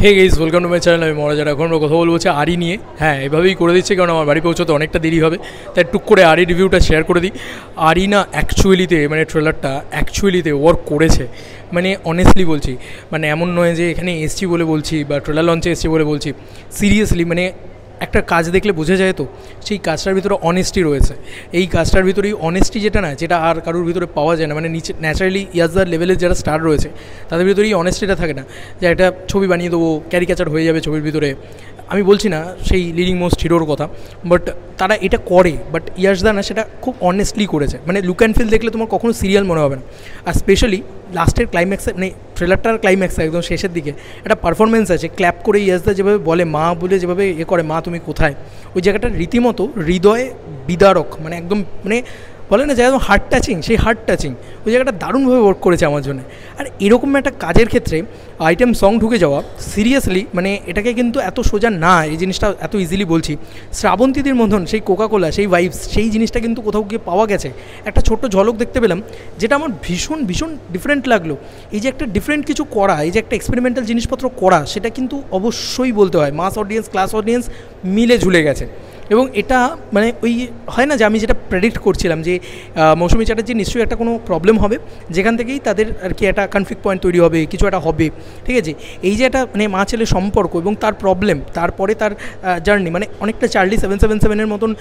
Hey guys, welcome to my channel. আমি মহারাজার। এখন আমরা কথা বলবো হচ্ছে আরি নিয়ে। হ্যাঁ, এভাবেই করে দিচ্ছি কারণ আমার বাড়ি পৌঁছতে অনেকটা দেরি হবে, তাই টুক করে আরি রিভিউটা শেয়ার করে দিই। আরি না অ্যাকচুয়ালিতে মানে ট্রেলারটা অ্যাকচুয়ালিতে ওয়ার্ক করেছে, মানে অনেস্টলি বলছি। মানে এমন নয় যে এখানে এসছি বলে বলছি বা ট্রেলার লঞ্চে এসছি বলে বলছি, সিরিয়াসলি মানে একটা কাজ দেখলে বোঝা যায় তো সেই কাজটার ভিতরে অনেস্টি রয়েছে। এই কাজটার ভিতরেই অনেস্টি যেটা না, যেটা আর কারোর ভিতরে পাওয়া যায় না। মানে নিচে ন্যাচারালি ইয়াজদার লেভেলের যারা স্টার রয়েছে তাদের ভিতরে এই অনেস্টিটা থাকে না, যে একটা ছবি বানিয়ে দেবো, ক্যারিকেচার হয়ে যাবে ছবির ভিতরে। আমি বলছি না সেই লিডিং মোস্ট হিরোর কথা, বাট তারা এটা করে। বাট ইয়াশদা না সেটা খুব অনেস্টলি করেছে। মানে লুক অ্যান্ড ফিল দেখলে তোমার কখনো সিরিয়াল মনে হবে না। আর স্পেশালি লাস্টের ক্লাইম্যাক্সে, মানে ট্রেলারটার ক্লাইম্যাক্সে একদম শেষের দিকে একটা পারফরমেন্স আছে, ক্ল্যাপ করে ইয়াশদা যেভাবে বলে মা বলে, যেভাবে করে মা তুমি কোথায়, ওই জায়গাটা রীতিমতো হৃদয় বিদারক। মানে একদম মানে বলে না যে একদম হার্ট টাচিং, সেই হার্ট টাচিং ওই জায়গাটা দারুণভাবে ওয়ার্ক করেছে আমার জন্য। আর এরকম একটা কাজের ক্ষেত্রে আইটেম সং ঢুকে যাওয়া, সিরিয়াসলি মানে এটাকে কিন্তু এত সোজা না, এই জিনিসটা এত ইজিলি বলছি। শ্রাবন্তীদের মতন সেই কোকাকোলা, সেই ভাইবস, সেই জিনিসটা কিন্তু কোথাও গিয়ে পাওয়া গেছে। একটা ছোট্ট ঝলক দেখতে পেলাম, যেটা আমার ভীষণ ভীষণ ডিফারেন্ট লাগলো। এই যে একটা ডিফারেন্ট কিছু করা, এই যে একটা এক্সপেরিমেন্টাল জিনিসপত্র করা, সেটা কিন্তু অবশ্যই বলতে হয় মাস অডিয়েন্স ক্লাস অডিয়েন্স মিলে ঝুলে গেছে। এবং এটা মানে ওই হয় না যে আমি যেটা প্রেডিক্ট করছিলাম যে মৌসুমী চ্যাটার্জির নিশ্চয়ই একটা কোনো প্রবলেম হবে, যেখান থেকেই তাদের আর কি একটা কনফ্লিক্ট পয়েন্ট তৈরি হবে, কিছু একটা হবে, ঠিক আছে। এই যে একটা মানে মা ছেলে সম্পর্ক এবং তার প্রবলেম, তারপরে তার জার্নি, মানে অনেকটা চার্লি 777-এর মতন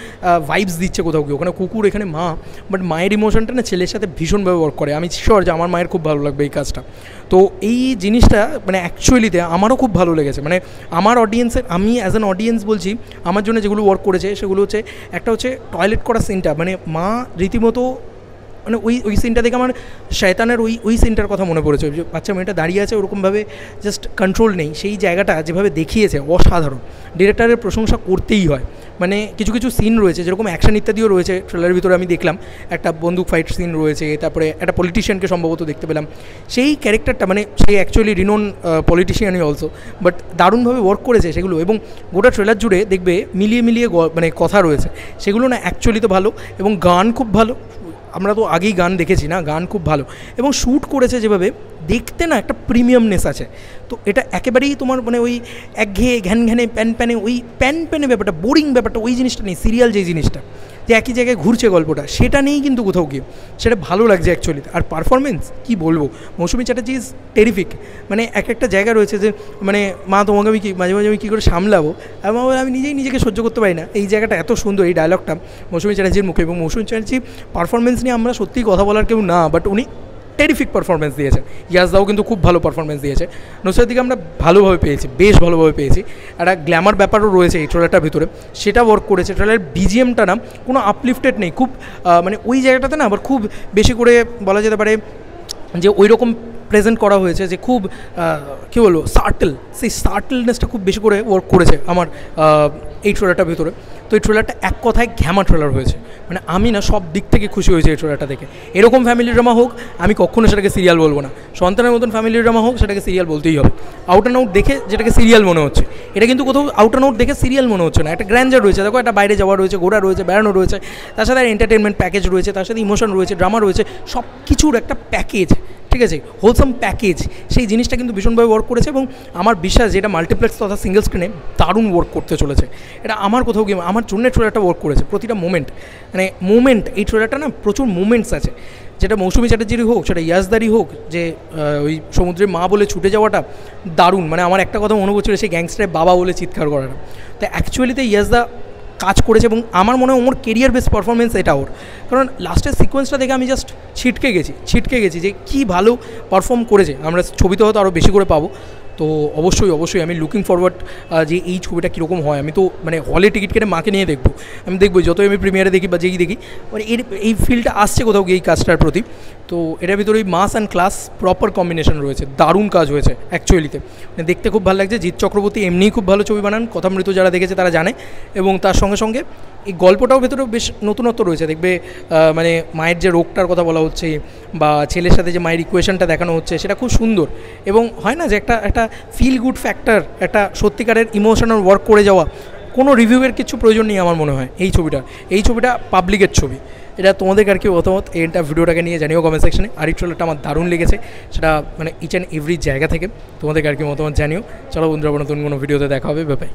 ভাইবস দিচ্ছে কোথাও গিয়ে। ওখানে কুকুর, এখানে মা, বাট মায়ের ইমোশনটা না ছেলের সাথে ভীষণভাবে ওয়ার্ক করে। আমি শিওর যে আমার মায়ের খুব ভালো লাগবে এই কাজটা। তো এই জিনিসটা মানে অ্যাকচুয়ালিতে আমারও খুব ভালো লেগেছে। মানে আমার অডিয়েন্সের, আমি অ্যাজ অ্যান অডিয়েন্স বলছি, আমার জন্য যেগুলো ওয়ার্ক করেছে সেগুলো হচ্ছে, একটা হচ্ছে টয়লেট করা সিনটা, মানে মা রীতিমতো মানে ওই সিনটা দেখে আমার শয়তানের ওই সিনটার কথা মনে পড়েছে। যে বাচ্চা মেয়েটা দাঁড়িয়ে আছে ওরকমভাবে, জাস্ট কন্ট্রোল নেই, সেই জায়গাটা যেভাবে দেখিয়েছে অসাধারণ। ডিরেক্টরের প্রশংসা করতেই হয়। মানে কিছু কিছু সিন রয়েছে যেরকম অ্যাকশন ইত্যাদিও রয়েছে ট্রেলারের ভিতরে, আমি দেখলাম একটা বন্দুক ফাইট সিন রয়েছে, তারপরে একটা পলিটিশিয়ানকে সম্ভবত দেখতে পেলাম। সেই ক্যারেক্টারটা মানে সেই অ্যাকচুয়ালি রিনোন পলিটিশিয়ানই অলসো, বাট দারুণভাবে ওয়ার্ক করেছে সেগুলো। এবং গোটা ট্রেলার জুড়ে দেখবে মিলিয়ে মিলিয়ে মানে কথা রয়েছে, সেগুলো না অ্যাকচুয়ালি তো ভালো। এবং গান খুব ভালো, আমরা তো আগেই গান দেখেছি না, গান খুব ভালো। এবং শ্যুট করেছে যেভাবে, দেখতে না একটা প্রিমিয়ামনেস আছে। তো এটা একেবারেই তোমার মানে ওই একঘেয়ে ঘ্যান ঘ্যানে প্যানে ওই প্যানে ব্যাপারটা, বোরিং ব্যাপারটা, ওই জিনিসটা নেই। সিরিয়াল যে জিনিসটা, যে একই জায়গায় ঘুরছে গল্পটা, সেটা নেই কিন্তু কোথাও গিয়ে, সেটা ভালো লাগছে অ্যাকচুয়ালি। আর পারফরমেন্স কী বলবো, মৌসুমী চ্যাটার্জি ইজ টেরিফিক। মানে একটা জায়গা রয়েছে যে মানে মা তোমাকে আমি কি মাঝে মাঝে আমি কী করে সামলাবো, আমি নিজেই নিজেকে সহ্য করতে পারি না। এই জায়গাটা এত সুন্দর, এই ডায়লগটা মৌসুমী চ্যাটার্জির মুখে। এবং মৌসুমী চ্যাটার্জি পারফরমেন্স নিয়ে আমরা সত্যিই কথা বলার কেউ না, বাট উনি টেরিফিক পারফরমেন্স দিয়েছে। ইয়াজদাও কিন্তু খুব ভালো পারফরমেন্স দিয়েছে। নুসরাত দিকে আমরা ভালোভাবে পেয়েছি, বেশ ভালোভাবে পেয়েছি। একটা গ্ল্যামার ব্যাপারও রয়েছে এই ট্রেলারটার ভিতরে, সেটা ওয়ার্ক করেছে। ট্রেলারের বিজিএমটা না কোনো আপলিফটেড নেই, খুব মানে ওই জায়গাটাতে না আবার খুব বেশি করে বলা যেতে পারে যে ওই রকম প্রেজেন্ট করা হয়েছে যে খুব কী বলবো সার্টেল, সেই সার্টেলনেসটা খুব বেশি করে ওয়ার্ক করেছে আমার এই ট্রেলারটার ভিতরে। তো এই ট্রেলারটা এক কথায় ঘ্যামা ট্রেলার হয়েছে। মানে আমি না সব দিক থেকে খুশি হয়েছি এই ট্রেলারটা দেখে। এরকম ফ্যামিলি ড্রামা হোক, আমি কখনো সেটাকে সিরিয়াল বলবো না। সন্তানের মতন ফ্যামিলি ড্রামা হোক, সেটাকে সিরিয়াল বলতেই হবে। আউট অ্যান্ড আউট দেখে যেটাকে সিরিয়াল মনে হচ্ছে, এটা কিন্তু কোথাও আউট অ্যান্ড আউট দেখে সিরিয়াল মনে হচ্ছে না। একটা গ্র্যান্ডার রয়েছে, দেখো একটা বাইরে যাওয়া রয়েছে, ঘোরা রয়েছে, বেড়ানো রয়েছে, তার সাথে এন্টারটেনমেন্ট প্যাকেজ রয়েছে, তার সাথে ইমোশন রয়েছে, ড্রামা রয়েছে, সব কিছুর একটা প্যাকেজ, ঠিক আছে, হোলসাম প্যাকেজ। সেই জিনিসটা কিন্তু ভীষণভাবে ওয়ার্ক করেছে। এবং আমার বিশ্বাস যে এটা মাল্টিপ্লেক্স তথা সিঙ্গেল স্ক্রিনে দারুণ ওয়ার্ক করতে চলেছে। এটা আমার কোথাও গিয়ে আমার জন্য ট্রেলারটা ওয়ার্ক করেছে। প্রতিটা মোমেন্ট, মানে মোমেন্ট, এই ট্রেলারটা না প্রচুর মোমেন্টস আছে। যেটা মৌসুমী চ্যাটার্জিরই হোক, সেটা ইয়াজদারই হোক, যে ওই সমুদ্রের মা বলে ছুটে যাওয়াটা দারুণ। মানে আমার একটা কথা মনে পড়ছিল, সেই গ্যাংস্টারের বাবা বলে চিৎকার করাটা। তো অ্যাকচুয়ালিতে ইয়াজদা কাজ করেছে। এবং আমার মনে হয় ওর কেরিয়ার বেস পারফরমেন্স এটা ওর, কারণ লাস্টের সিকোয়েন্সটা দেখে আমি জাস্ট ছিটকে গেছি যে কী ভালো পারফর্ম করেছে। আমরা ছবিতে হয়তো আরও বেশি করে পাবো। তো অবশ্যই আমি লুকিং ফরওয়ার্ড যে এই ছবিটা কীরকম হয়। আমি তো মানে হলে টিকিট কেটে মাকে নিয়ে দেখবো, আমি দেখবো যতই আমি প্রিমিয়ারে দেখি বা যেই দেখি, মানে এই ফিলটা আসছে কোথাও গিয়ে এই কাজটার প্রতি। তো এটার ভিতরে ওই mass and class proper combination রয়েছে, দারুণ কাজ হয়েছে অ্যাকচুয়ালিতে। মানে দেখতে খুব ভালো লাগছে। জিৎ চক্রবর্তী এমনিই খুব ভালো ছবি বানান, কথামৃত যারা দেখেছে তারা জানে। এবং তার সঙ্গে সঙ্গে এই গল্পটাও ভেতরেও বেশ নতুনত্ব রয়েছে। দেখবে মানে মায়ের যে রোগটার কথা বলা হচ্ছে বা ছেলের সাথে যে মায়ের ইকুয়েশনটা দেখানো হচ্ছে, সেটা খুব সুন্দর। এবং হয় না যে একটা ফিল গুড ফ্যাক্টর, একটা সত্যিকারের ইমোশনাল ওয়ার্ক করে যাওয়া, কোনো রিভিউয়ের কিছু প্রয়োজন নেই আমার মনে হয়। এই ছবিটা পাবলিকের ছবি, এটা তোমাদের আর কি মতামত এইটা ভিডিওটাকে নিয়ে জানিও কমেন্ট সেকশনে। আরি ট্রেলারটা আমার দারুণ লেগেছে, সেটা মানে ইচ অ্যান্ড এভরি জায়গা থেকে তোমাদের আর কি মতামত জানিও। চলো বন্ধুরা, নতুন কোনো ভিডিওতে দেখা হবে, বাই বাই।